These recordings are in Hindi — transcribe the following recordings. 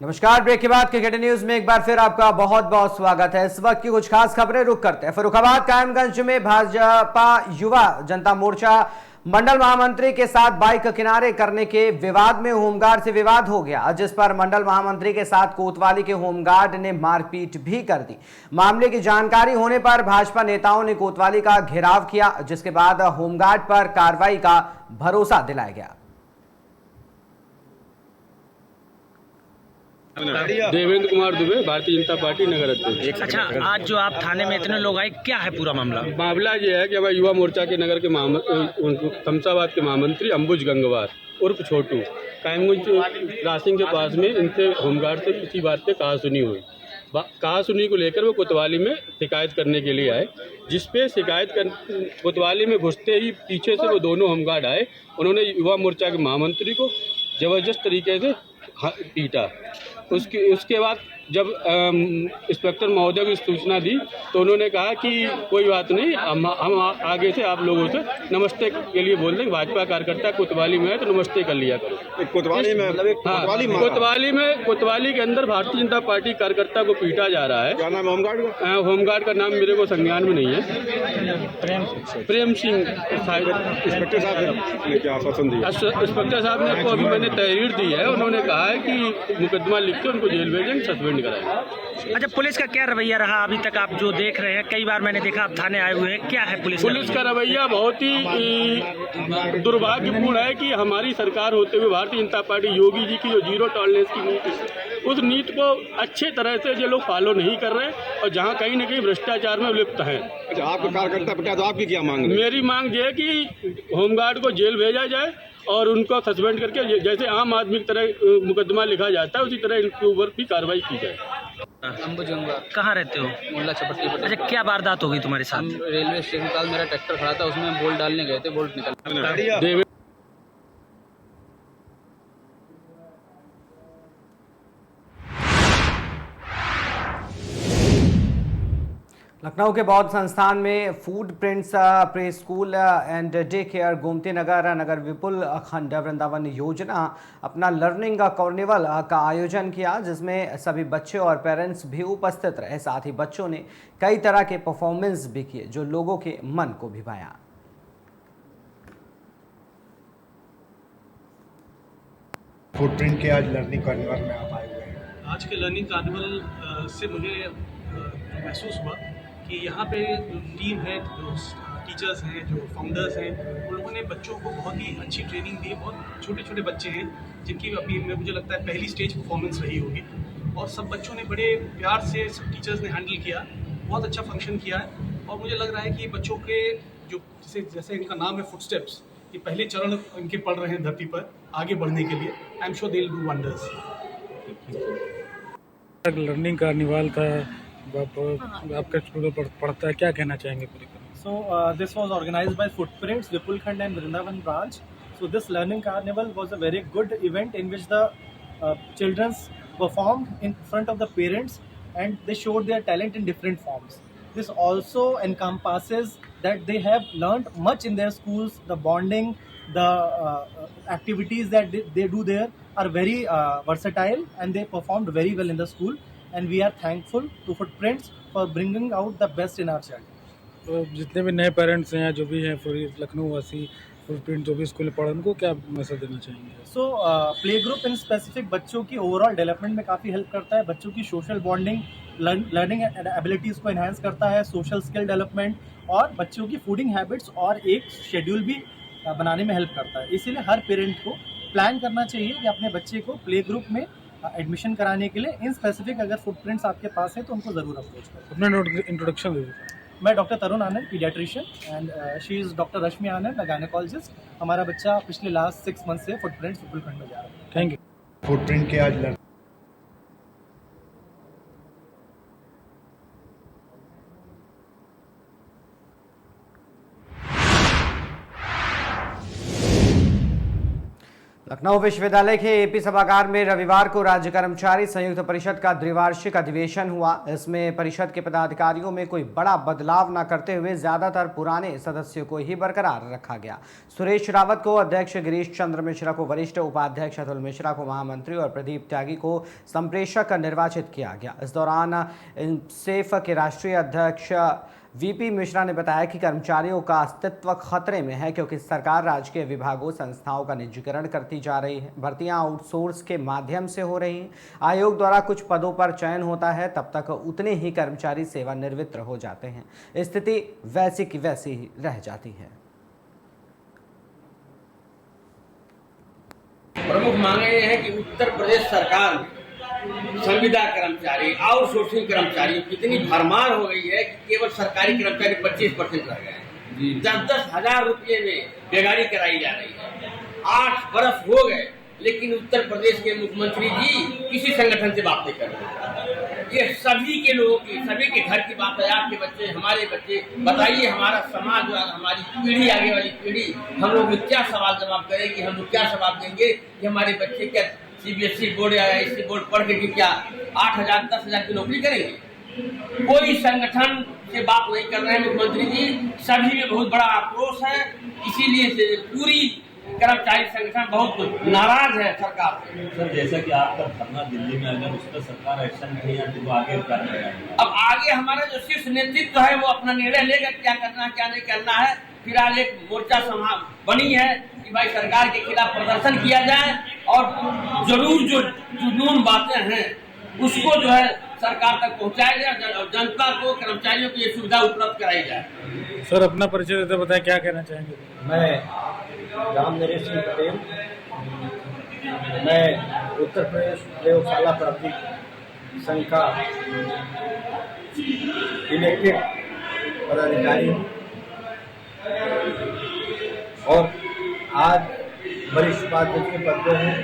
नमस्कार। ब्रेक के बाद क्रिकेट न्यूज में एक बार फिर आपका बहुत बहुत स्वागत है। इस वक्त की कुछ खास खबरें रुक करते हैं। फर्रुखाबाद कायमगंज में भाजपा युवा जनता मोर्चा मंडल महामंत्री के साथ बाइक किनारे करने के विवाद में होमगार्ड से विवाद हो गया, जिस पर मंडल महामंत्री के साथ कोतवाली के होमगार्ड ने मारपीट भी कर दी। मामले की जानकारी होने पर भाजपा नेताओं ने कोतवाली का घेराव किया, जिसके बाद होमगार्ड पर कार्रवाई का भरोसा दिलाया गया। देवेंद्र कुमार दुबे, भारतीय जनता पार्टी नगर अध्यक्ष। अच्छा, आज जो आप थाने में इतने लोग आए, क्या है पूरा मामला? मामला ये है कि हमारे युवा मोर्चा के नगर के शमशाबाद के महामंत्री अंबुज गंगवार उर्फ छोटू कायमगंज क्रॉसिंग के पास में इनसे होमगार्ड से किसी बात पे कहासुनी हुई। कहासुनी को लेकर वो कोतवाली में शिकायत करने के लिए आए, जिसपे कोतवाली में घुसते ही पीछे से वो दोनों होमगार्ड आए। उन्होंने युवा मोर्चा के महामंत्री को ज़बरदस्त तरीके से पीटा। उसके बाद जब इंस्पेक्टर महोदय को सूचना दी तो उन्होंने कहा कि कोई बात नहीं, हम आगे से आप लोगों से नमस्ते के लिए बोल देंगे। भाजपा कार्यकर्ता कोतवाली में है तो नमस्ते कर लिया करो। कोतवाली में कोतवाली के अंदर भारतीय जनता पार्टी कार्यकर्ता को पीटा जा रहा है। क्या नाम है होमगार्ड का? होमगार्ड का नाम मेरे को संज्ञान में नहीं है। प्रेम सिंह शायद। इंस्पेक्टर साहब ने क्या आश्वासन दिया? इंस्पेक्टर साहब ने को अभी मैंने तहरीर दी है। उन्होंने कहा है कि मुकदमा लिख के उनको जेल भेजेंगे, सस्पेंड कराएंगे। अच्छा, पुलिस का क्या रवैया रहा अभी तक? आप जो देख रहे हैं, कई बार मैंने देखा आप थाने आए हुए हैं, क्या है पुलिस का रवैया? बहुत ही दुर्भाग्यपूर्ण है कि हमारी सरकार होते हुए भारतीय जनता पार्टी योगी जी की जो जीरो टॉलरेंस की नीति, उस नीति को अच्छे तरह से ये लोग फॉलो नहीं कर रहे और जहाँ कहीं न कहीं भ्रष्टाचार में लिप्त हैं। अच्छा, आपके कार्यकर्ता पिटा तो आपकी क्या मांग है? मेरी मांग ये है कि होमगार्ड को जेल भेजा जाए और उनको सस्पेंड करके जैसे आम आदमी की तरह मुकदमा लिखा जाता है उसी तरह इनके ऊपर भी कार्रवाई की जाए। कहाँ रहते हो? मुल्ला चपट्टी। अच्छा, क्या वारदात हो गई तुम्हारे साथ? हम रेलवे स्टेशन के पास मेरा ट्रैक्टर खड़ा था, उसमें हम बोल्ट डालने गए थे, बोल्ट निकल। लखनऊ के बौद्ध संस्थान में food prints preschool and day care Gomti Nagar Vipul Khand Vrindavan योजना अपना लर्निंग कार्निवल का आयोजन किया, जिसमें सभी बच्चे और पेरेंट्स भी उपस्थित रहे। साथ ही बच्चों ने कई तरह के परफॉर्मेंस भी किए, जो लोगों के मन को भी भाया। फूड प्रिंट के आज लर्निंग कार्निवल में आप आए हुए हैं। आज के लर्निंग कार्निवल से मुझे महसूस हुआ कि यहाँ पे जो टीम है, जो टीचर्स हैं, जो फाउंडर्स हैं, उन लोगों ने बच्चों को बहुत ही अच्छी ट्रेनिंग दी है। बहुत छोटे छोटे बच्चे हैं जिनकी अभी मुझे लगता है पहली स्टेज परफॉर्मेंस रही होगी, और सब बच्चों ने बड़े प्यार से सब टीचर्स ने हैंडल किया, बहुत अच्छा फंक्शन किया है। और मुझे लग रहा है कि बच्चों के जो जैसे इनका नाम है फुटस्टेप्स, ये पहले चरण इनके पढ़ रहे हैं धरती पर आगे बढ़ने के लिए। I am sure they will do wonders. Learning carnival था, आपका स्कूल पढ़ता है, क्या कहना चाहेंगे पूरी? So this was organized by Footprints, Vipulkhand and Vrindavan branch. So this learning carnival was a very good event in which the children performed in front of the parents and they showed their talent in different forms. This also encompasses that they have learned much in their schools. The bonding, the activities that they do there are very versatile and they performed very well in the school. And we are thankful to Footprints for bringing out the best in our child. तो जितने भी नए पेरेंट्स हैं, जो भी हैं पूरी लखनऊ वासी, फुटप्रिंट जो भी स्कूल में पढ़े, उनको क्या मैसेज देना चाहेंगे? So play group in specific बच्चों की ओवरऑल डेवलपमेंट में काफ़ी हेल्प करता है। बच्चों की सोशल बॉन्डिंग, लर्निंग एबिलिटीज़ को एनहांस करता है, सोशल स्किल डेवलपमेंट, और बच्चों की फूडिंग हैबिट्स और एक शेड्यूल भी बनाने में हेल्प करता है। इसीलिए हर पेरेंट को प्लान करना चाहिए कि अपने बच्चे को प्ले ग्रुप में एडमिशन कराने के लिए इन स्पेसिफिक अगर फुटप्रिंट्स आपके पास है तो उनको ज़रूर अप्रोच करें। अपना इंट्रोडक्शन दे दीजिए। मैं doctor Tarun Anand, paediatrician, and she is doctor Rashmi Anand, gynaecologist. हमारा बच्चा पिछले लास्ट 6 मंथ से फुटप्रिंट्स विपुलखंड में जा रहा है। Thank you. फुटप्रिंट के आज लखनऊ विश्वविद्यालय के एपी सभागार में रविवार को राज्य कर्मचारी संयुक्त परिषद का द्विवार्षिक अधिवेशन हुआ। इसमें परिषद के पदाधिकारियों में कोई बड़ा बदलाव न करते हुए ज्यादातर पुराने सदस्यों को ही बरकरार रखा गया। सुरेश रावत को अध्यक्ष, गिरीश चंद्र मिश्रा को वरिष्ठ उपाध्यक्ष, अतुल मिश्रा को महामंत्री और प्रदीप त्यागी को संप्रेषक निर्वाचित किया गया। इस दौरान इंसेफ के राष्ट्रीय अध्यक्ष वीपी मिश्रा ने बताया कि कर्मचारियों का अस्तित्व खतरे में है क्योंकि सरकार राजकीय विभागों, संस्थाओं का निजीकरण करती जा रही है। भर्तियां आउटसोर्स के माध्यम से हो रही हैं। आयोग द्वारा कुछ पदों पर चयन होता है, तब तक उतने ही कर्मचारी सेवानिवृत्त हो जाते हैं। स्थिति वैसी की वैसी ही रह जाती है। प्रमुख मांगे ये है कि उत्तर प्रदेश सरकार संविदा कर्मचारी, आउटसोर्सिंग कर्मचारी कितनी भरमार हो गई है कि केवल सरकारी कर्मचारी 25% रह गए हैं। 10-10 हजार रुपये में बेगारी कराई जा रही है। 8 बरस हो गए लेकिन उत्तर प्रदेश के मुख्यमंत्री जी किसी संगठन से बात नहीं कर रहे। ये सभी के लोगों की, सभी के घर की बात है। आपके बच्चे, हमारे बच्चे, बताइए हमारा समाज, हमारी पीढ़ी, आगे वाली पीढ़ी हम लोग क्या सवाल जवाब करेगी, हम लोग क्या जवाब देंगे कि हमारे बच्चे क्या सीबीएसई बोर्ड या आईसी बोर्ड पढ़ के क्या 8,000 10,000 की नौकरी करेंगे। कोई संगठन से बात नहीं कर रहे हैं मुख्यमंत्री जी। सभी में बहुत बड़ा आक्रोश है, इसीलिए पूरी कर्मचारी संगठन बहुत नाराज है सरकार से। सर, जैसा कि आपका धरना दिल्ली में, अगर उस पर सरकार एक्शन नहीं आती तो आगे क्या करेगा? अब आगे हमारा जो शीर्ष नेतृत्व है वो अपना निर्णय लेगा क्या करना है, क्या नहीं करना है। फिलहाल एक मोर्चा सभा बनी है कि भाई सरकार के खिलाफ प्रदर्शन किया जाए और जरूर जो जुनून बातें हैं उसको जो है सरकार तक पहुंचाया जाए और जनता को, कर्मचारियों को ये सुविधा उपलब्ध कराई जाए। सर, अपना परिचय देते बताएं, क्या कहना चाहेंगे? मैं राम नरेश सिंह पटेल, मैं उत्तर प्रदेश प्रयोगशाला प्राधिकरण संघ का इलेक्टेड पदाधिकारी हूँ और आज वरिष्ठ उपाध्यक्ष के पद पर हूँ।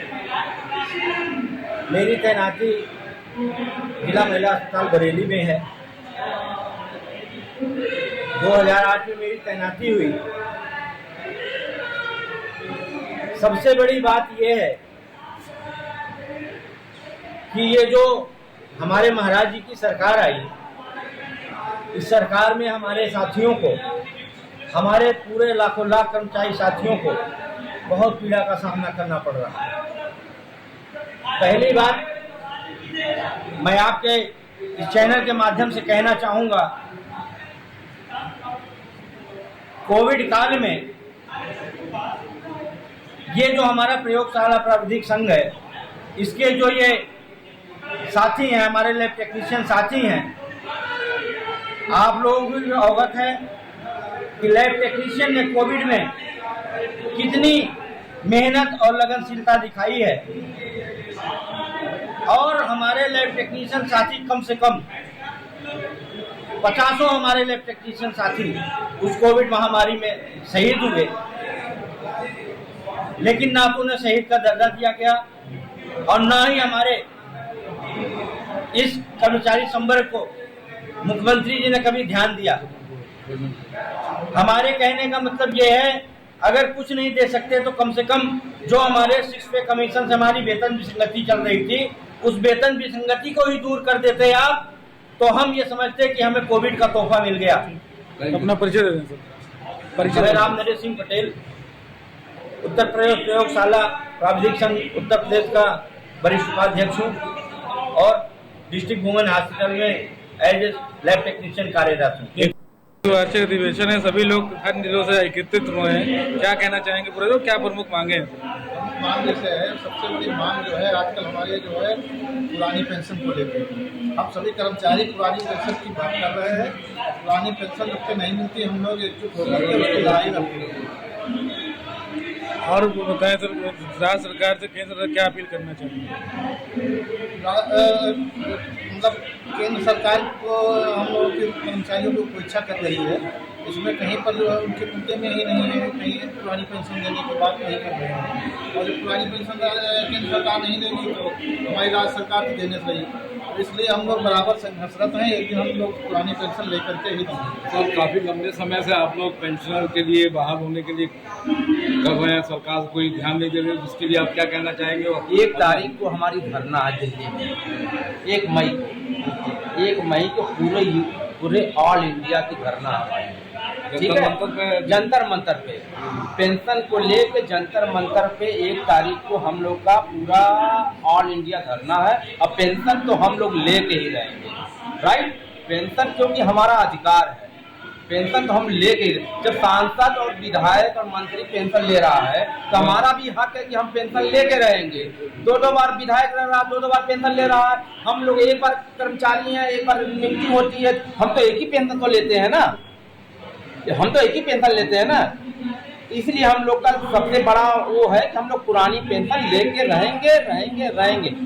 मेरी तैनाती जिला महिला अस्पताल बरेली में है। 2008 में मेरी तैनाती हुई। सबसे बड़ी बात यह है कि ये जो हमारे महाराज जी की सरकार आई, इस सरकार में हमारे साथियों को, हमारे पूरे लाखों लाख कर्मचारी साथियों को बहुत पीड़ा का सामना करना पड़ रहा है। पहली बात मैं आपके इस चैनल के माध्यम से कहना चाहूँगा, कोविड काल में ये जो हमारा प्रयोगशाला प्राविधिक संघ है, इसके जो ये साथी हैं, हमारे लैब टेक्नीशियन साथी हैं, आप लोग भी अवगत हैं कि लैब टेक्नीशियन ने कोविड में कितनी मेहनत और लगनशीलता दिखाई है और हमारे लैब टेक्नीशियन साथी कम से कम 50 हमारे लैब टेक्नीशियन साथी उस कोविड महामारी में शहीद हुए, लेकिन ना तो उन्हें शहीद का दर्जा दिया गया और ना ही हमारे इस कर्मचारी संवर्ग को मुख्यमंत्री जी ने कभी ध्यान दिया। हमारे कहने का मतलब ये है, अगर कुछ नहीं दे सकते तो कम से कम जो हमारे 6 पे कमीशन से हमारी वेतन विसंगति चल रही थी, उस वेतन विसंगति को ही दूर कर देते आप, तो हम ये समझते कि हमें कोविड का तोहफा मिल गया। अपना परिचय दे दें सर। परिचय राम नरेश सिंह पटेल, उत्तर प्रदेश प्रयोगशाला प्राविधिक संघ उत्तर प्रदेश का वरिष्ठ उपाध्यक्ष हूँ और डिस्ट्रिक्ट वुमेन हॉस्पिटल में एज ए लैब टेक्नीशियन कार्यरत हूँ। वार्षिक अधिवेशन है, सभी लोग हर जिलों से एकत्रित हुए हैं, क्या कहना चाहेंगे पूरे लोग, क्या प्रमुख मांगे हैं? मांग जैसे है, सबसे बड़ी मांग जो है आजकल हमारे जो है पुरानी पेंशन को लेकर हम सभी कर्मचारी पुरानी पेंशन की बात कर रहे हैं। पुरानी पेंशन जब तक नहीं मिलती हम लोग एकजुट होकर के उसकी लड़ाई लड़ते। और बताएं सर, राज्य सरकार से केंद्र सरकार क्या अपील करना चाहिए? मतलब केंद्र सरकार को हम लोगों के कर्मचारियों को उपेक्षा कर रही है, इसमें कहीं पर जो है उनके मुद्दे में ही नहीं है, कहीं पुरानी पेंशन देने की बात नहीं कर रहे हैं और जो पुरानी पेंशन केंद्र सरकार नहीं देगी तो हमारी राज्य सरकार तो देने से रही। इसलिए हम लोग बराबर संघर्षरत हैं। एक दिन हम लोग पुरानी पेंशन लेकर के ही रहेंगे। सर काफ़ी लंबे समय से आप लोग पेंशनर के लिए बहाल होने के लिए कर रहे हैं, सरकार कोई ध्यान नहीं दे रही है, उसके लिए आप क्या कहना चाहेंगे? 1 तारीख को हमारी धरना है दिल्ली में, 1 मई को पूरे ऑल इंडिया की धरना हमारी, ठीक है, जंतर मंतर पे पेंशन को लेके जंतर मंतर पे 1 तारीख को हम लोग का पूरा ऑल इंडिया धरना है। अब पेंशन तो हम लोग लेके ही रहेंगे, राइट। पेंशन क्योंकि हमारा अधिकार है, पेंशन तो हम लेके ही। जब सांसद और विधायक और मंत्री पेंशन ले रहा है तो हमारा भी हक है कि हम पेंशन लेके रहेंगे। 2 बार विधायक रह रहा, 2 बार पेंशन ले रहा है। हम लोग एक बार कर्मचारी हैं, एक बार नियुक्ति होती है, हम तो एक ही पेंशन तो लेते हैं ना, हम तो एक ही पेंशन लेते हैं ना। इसलिए हम लोग का सबसे बड़ा वो है कि हम लोग पुरानी पेंशन लेके रहेंगे।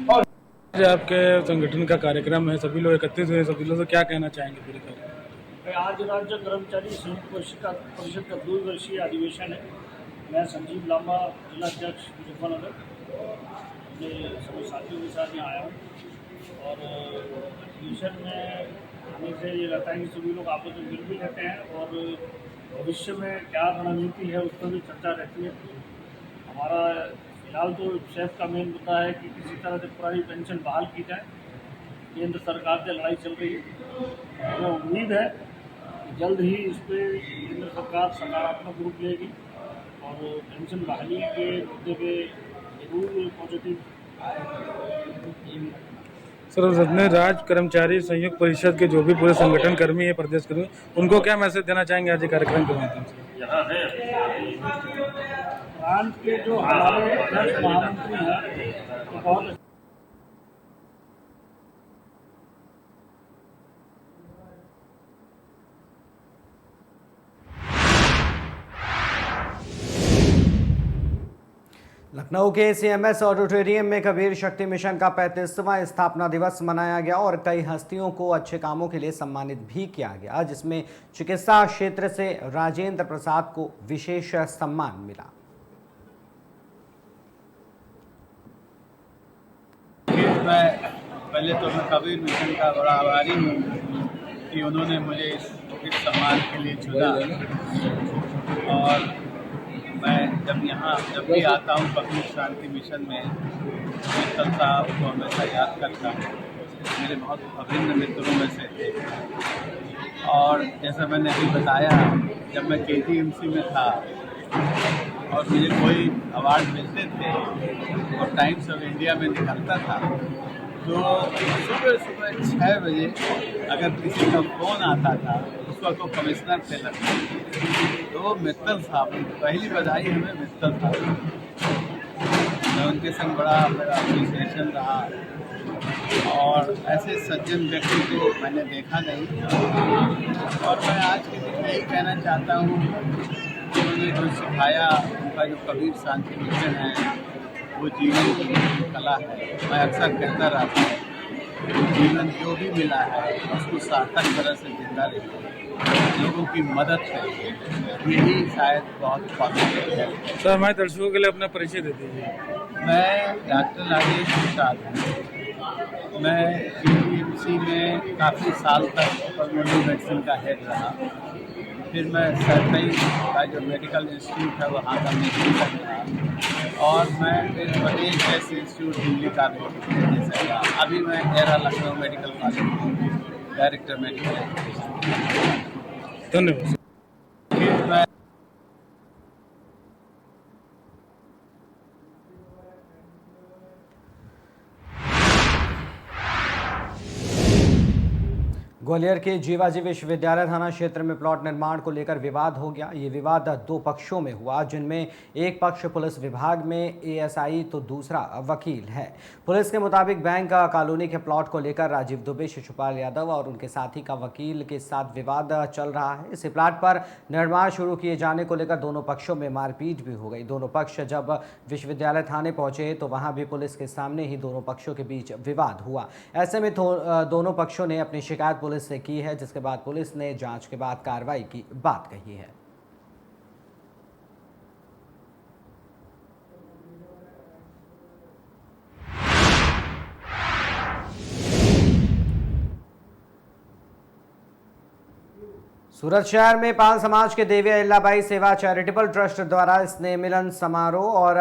और आपके संगठन का कार्यक्रम है, सभी लोग एकत्रित हुए, सभी लोग क्या कहना चाहेंगे पूरे कार्यक्रम? आज राज्य कर्मचारी संयुक्त परिषद का 2 दिवसीय अधिवेशन है। मैं संजीव लांबा, जिला अध्यक्ष मुजफ्फरनगर, अपने सभी साथियों के साथ यहाँ आया हूँ। और अधिवेशन में आने से ये रहता है कि सभी लोग आपस में मिल भी रहते हैं और भविष्य में क्या रणनीति है उस पर भी चर्चा रहती है। हमारा फिलहाल तो शेफ का मेन मुद्दा है कि किसी तरह से पुरानी पेंशन बहाल की जाए। केंद्र सरकार से लड़ाई चल रही है, हमें उम्मीद है कि जल्द ही इस पर केंद्र सरकार सकारात्मक रूप लेगी और पेंशन बहाली के मुद्दे पे जरूर पॉजिटिव। सर, जितने राज्य कर्मचारी संयुक्त परिषद के जो भी पूरे संगठन कर्मी है, प्रदेश कर्मी, उनको क्या मैसेज देना चाहेंगे आज कार्यक्रम के माध्यम से? यहाँ है प्रांत के जो हमारे अध्यक्ष महामंत्री हैं, तो बहुत लखनऊ के सीएमएस ऑडिटोरियम में कबीर शक्ति मिशन का 35वां स्थापना दिवस मनाया गया और कई हस्तियों को अच्छे कामों के लिए सम्मानित भी किया गया, जिसमें चिकित्सा क्षेत्र से राजेंद्र प्रसाद को विशेष सम्मान मिला। पहले तो मैं कबीर मिशन का बड़ा आभारी हूँ कि उन्होंने मुझे इस सम्मान के लिए चुना। और मैं जब भी आता हूँ कबीर शांति मिशन में, मित्तल साहब को हमेशा याद करता हूँ, मेरे बहुत अभिन्न मित्रों में से थे। और जैसा मैंने अभी बताया, जब मैं KTMC में था और मुझे कोई अवार्ड मिलते थे और टाइम्स ऑफ इंडिया में निकलता था, तो सुबह 6 बजे अगर किसी का फ़ोन आता था, उस वक्त वो कमिश्नर थे लखनऊ, तो मित्तल साहब, पहली बधाई हमें मित्तल साहब। मैं उनके संग बड़ा मेरा एसोसिएशन रहा और ऐसे सज्जन व्यक्ति को मैंने देखा नहीं। और मैं आज के दिन यही कहना चाहता हूँ, उन्होंने जो सिखाया, उनका जो कबीर शांति मिशन है, वो जीवन की कला है। मैं अक्सर कहता रहता हूँ, जीवन जो भी मिला है उसको सार्थक तरह से जिंदा रखिए, लोगों की मदद करिए, यही शायद बहुत पॉजिटिव है। सर, हमारे दर्शकों के लिए अपना परिचय दे दीजिए। मैं डॉक्टर राजेश प्रसाद हूँ। मैं KTMC में काफ़ी साल तक पल्मोनरी मेडिसिन का हेड रहा। फिर मैं सरसई का जो मेडिकल इंस्टीट्यूट है वहाँ का मेडिकल रहा और मैं फिर पटेल गैस इंस्टीट्यूट दिल्ली का जैसे रहा। अभी मैं एरा लखनऊ मेडिकल कॉलेज में डायरेक्टर मेडिकल। धन्यवाद। ग्वालियर के जीवाजी विश्वविद्यालय थाना क्षेत्र में प्लॉट निर्माण को लेकर विवाद हो गया। ये विवाद 2 पक्षों में हुआ, जिनमें एक पक्ष पुलिस विभाग में ASI तो दूसरा वकील है। पुलिस के मुताबिक बैंक कॉलोनी के प्लॉट को लेकर राजीव दुबे, शिशुपाल यादव और उनके साथी का वकील के साथ विवाद चल रहा है। इसी प्लॉट पर निर्माण शुरू किए जाने को लेकर दोनों पक्षों में मारपीट भी हो गई। दोनों पक्ष जब विश्वविद्यालय थाने पहुंचे तो वहां भी पुलिस के सामने ही दोनों पक्षों के बीच विवाद हुआ। ऐसे में दोनों पक्षों ने अपनी शिकायत पुलिस से की है, जिसके बाद पुलिस ने जांच के बाद कार्रवाई की बात कही है। सूरत शहर में पाल समाज के देवी अहिल्याबाई सेवा चैरिटेबल ट्रस्ट द्वारा स्नेह मिलन समारोह और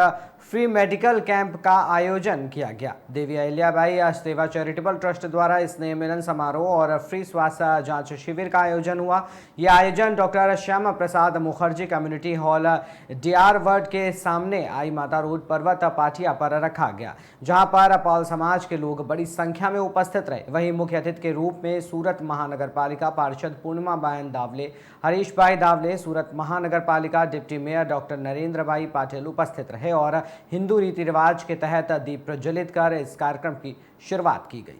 फ्री मेडिकल कैंप का आयोजन किया गया। देवी अहिल्याबाई सेवा चैरिटेबल ट्रस्ट द्वारा स्नेह मिलन समारोह और फ्री स्वास्थ्य जांच शिविर का आयोजन हुआ। यह आयोजन doctor Shyama Prasad Mukherjee community hall DR word के सामने आई माता रोड पर्वत पाटिया पर रखा गया, जहां पर पाल समाज के लोग बड़ी संख्या में उपस्थित रहे। वहीं मुख्य अतिथि के रूप में सूरत महानगर पालिका पार्षद पूर्णिमा बहन दावले, हरीश भाई दावले, सूरत महानगर पालिका डिप्टी मेयर डॉक्टर नरेंद्र भाई पाटिल उपस्थित रहे और हिंदू रीति रिवाज के तहत दीप प्रज्वलित कर इस कार्यक्रम की शुरुआत की गई।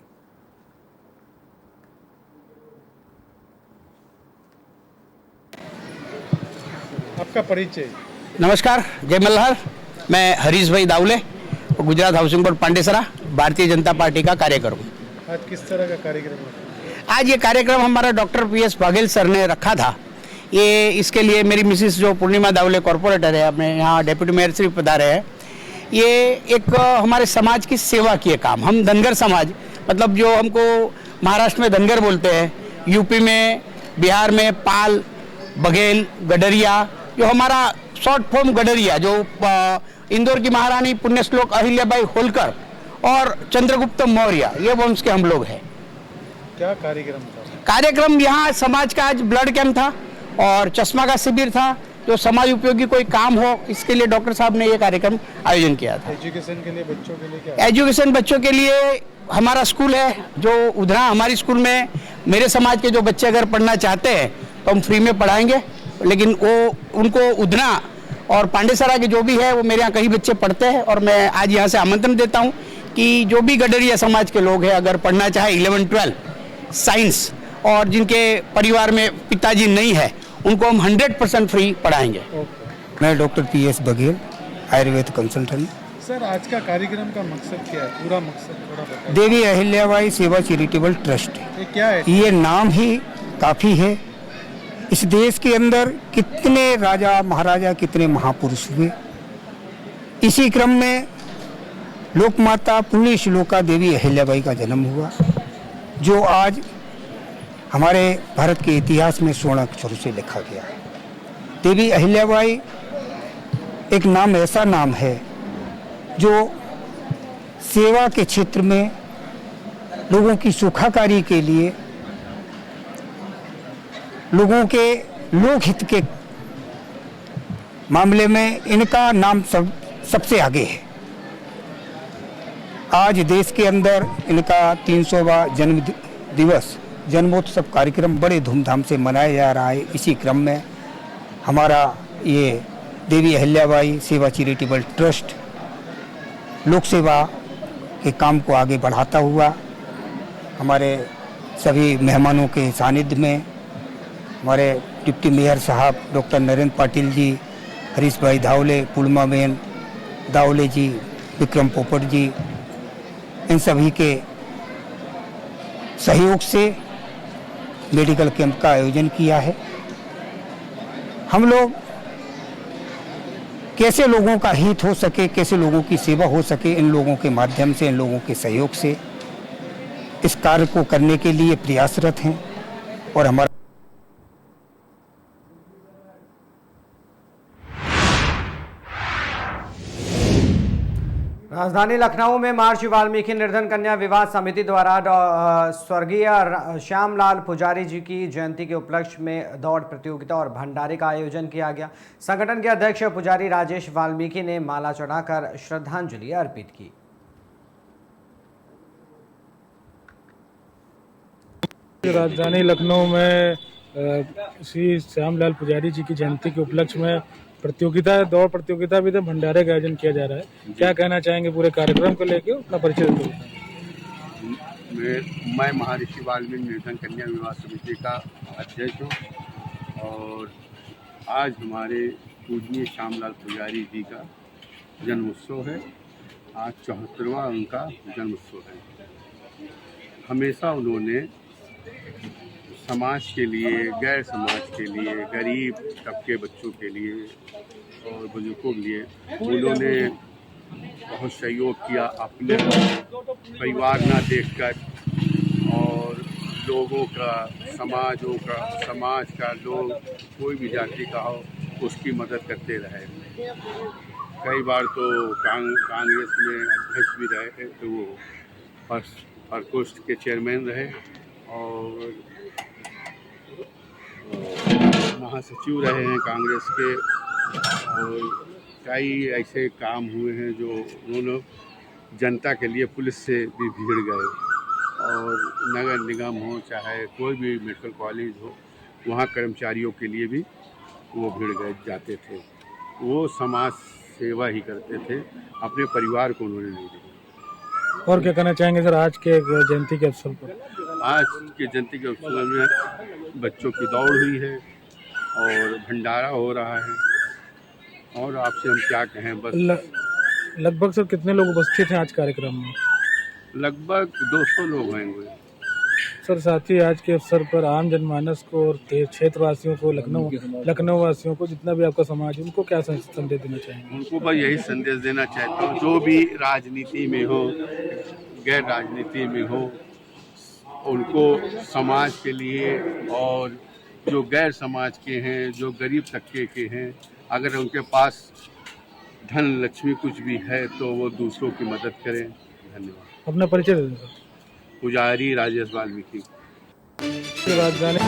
आपका परिचय। नमस्कार, जय मल्हार। मैं हरीश भाई दावले, Gujarat housing board Pandesara, Bharatiya Janata party का कार्यकर्ता हूँ। आज किस तरह का कार्यक्रम है? आज ये कार्यक्रम हमारा डॉक्टर पीएस बाघेल सर ने रखा था। ये इसके लिए मेरी मिसिस जो पूर्णिमा दावले कॉरपोरेटर है, अपने यहाँ डेप्यूटी मेयर श्री पधारे हैं। ये एक हमारे समाज की सेवा किए काम। हम धनगर समाज, मतलब जो हमको महाराष्ट्र में धनगर बोलते हैं, यूपी में, बिहार में पाल, बघेल, गडरिया, जो हमारा शॉर्ट फॉर्म गडरिया, जो इंदौर की महारानी पुण्यश्लोक अहिल्याबाई होलकर और चंद्रगुप्त मौर्य, ये वंश के हम लोग हैं। क्या कार्यक्रम था? कार्यक्रम यहाँ समाज का आज ब्लड कैंप था और चश्मा का शिविर था। जो समाज उपयोगी कोई काम हो, इसके लिए डॉक्टर साहब ने ये कार्यक्रम आयोजन किया था। एजुकेशन के लिए बच्चों के लिए क्या? एजुकेशन बच्चों के लिए हमारा स्कूल है जो उधरा, हमारी स्कूल में मेरे समाज के जो बच्चे अगर पढ़ना चाहते हैं तो हम फ्री में पढ़ाएंगे, लेकिन वो उनको उधरा और पांडेसरा के जो भी है वो मेरे यहाँ कई बच्चे पढ़ते हैं। और मैं आज यहाँ से आमंत्रण देता हूँ कि जो भी गडरिया समाज के लोग हैं, अगर पढ़ना चाहे 11-12 साइंस, और जिनके परिवार में पिताजी नहीं है, उनको हम 100% फ्री पढ़ाएंगे। मैं doctor PS Baghel, Ayurveda consultant. Sir, आज का कार्यक्रम का मकसद क्या है? पूरा मकसद थोड़ा बताइए। देवी अहिल्याबाई सेवा चैरिटेबल ट्रस्ट, ये क्या है? ये नाम ही काफ़ी है। इस देश के अंदर कितने राजा महाराजा, कितने महापुरुष हुए। इसी क्रम में लोकमाता पुण्य श्लोका देवी अहिल्याबाई का जन्म हुआ, जो आज हमारे भारत के इतिहास में स्वर्ण अक्षरों से लिखा गया है। देवी अहिल्याबाई एक नाम, ऐसा नाम है जो सेवा के क्षेत्र में लोगों की सुखाकारी के लिए, लोगों के लोकहित के मामले में इनका नाम सबसे आगे है। आज देश के अंदर इनका 300वां जन्म दिवस, जन्मोत्सव कार्यक्रम बड़े धूमधाम से मनाया जा रहा है। इसी क्रम में हमारा ये देवी अहिल्याबाई सेवा चैरिटेबल ट्रस्ट लोक सेवा के काम को आगे बढ़ाता हुआ हमारे सभी मेहमानों के सानिध्य में हमारे डिप्टी मेयर साहब डॉक्टर नरेंद्र पाटिल जी, हरीश भाई दावले, पूर्णिमा बहन दावले जी, विक्रम पोपट जी, इन सभी के सहयोग से मेडिकल कैंप का आयोजन किया है। हम लोग कैसे लोगों का हित हो सके, कैसे लोगों की सेवा हो सके, इन लोगों के माध्यम से, इन लोगों के सहयोग से इस कार्य को करने के लिए प्रयासरत हैं। और हमारा राजधानी लखनऊ में महर्षि वाल्मीकि निर्धन कन्या विवाह समिति द्वारा स्वर्गीय श्यामलाल पुजारी जी की जयंती के उपलक्ष्य में दौड़ प्रतियोगिता और भंडारे का आयोजन किया गया। संगठन के अध्यक्ष पुजारी राजेश वाल्मीकि ने माला चढ़ाकर श्रद्धांजलि अर्पित की। राजधानी लखनऊ में श्री श्यामलाल पुजारी जी की जयंती के उपलक्ष्य में प्रतियोगिता, दौड़ प्रतियोगिता भी थे, भंडारे का आयोजन किया जा रहा है। क्या कहना चाहेंगे पूरे कार्यक्रम को लेकर, अपना परिचय दो। मैं महर्षि वाल्मीकि निर्धन कन्या विवाह समिति का अध्यक्ष हूँ और आज हमारे पूजनीय श्यामलाल पुजारी जी का जन्मोत्सव है। आज 74वां उनका जन्मोत्सव है। हमेशा उन्होंने समाज के लिए, गैर समाज के लिए, गरीब तबके बच्चों के लिए और बुजुर्गों के लिए उन्होंने बहुत सहयोग किया। अपने परिवार ना देखकर और लोगों का, समाज का लोग कोई भी जाति का हो उसकी मदद करते रहे। कई बार तो कांग्रेस में अध्यक्ष भी रहे, तो वो प्रकोष्ठ के चेयरमैन रहे और महासचिव रहे हैं कांग्रेस के। और कई ऐसे काम हुए हैं जो उन्होंने जनता के लिए पुलिस से भी भिड़ गए, और नगर निगम हो चाहे कोई भी मेडिकल कॉलेज हो, वहाँ कर्मचारियों के लिए भी वो भिड़ गए जाते थे। वो समाज सेवा ही करते थे, अपने परिवार को उन्होंने नहीं दिया। और क्या कहना चाहेंगे सर आज के जयंती के अवसर पर? आज के जयंती के अवसर में बच्चों की दौड़ हुई है और भंडारा हो रहा है, और आपसे हम क्या कहें बस। लगभग सर कितने लोग उपस्थित हैं आज कार्यक्रम में? लगभग 200 लोग होंगे सर। साथ ही आज के अवसर पर आम जनमानस को और क्षेत्रवासियों को, लखनऊ वासियों को, जितना भी आपका समाज है, उनको क्या संदेश देना चाहेंगे? उनको बस यही संदेश देना चाहता हूँ, जो भी राजनीति में हो, गैर राजनीति में हो, उनको समाज के लिए, और जो गैर समाज के हैं, जो गरीब तबके के हैं, अगर उनके पास धन लक्ष्मी कुछ भी है तो वो दूसरों की मदद करें। धन्यवाद। अपना परिचय दे दें सर। पुजारी राजेश वाल्मीकि। राजधानी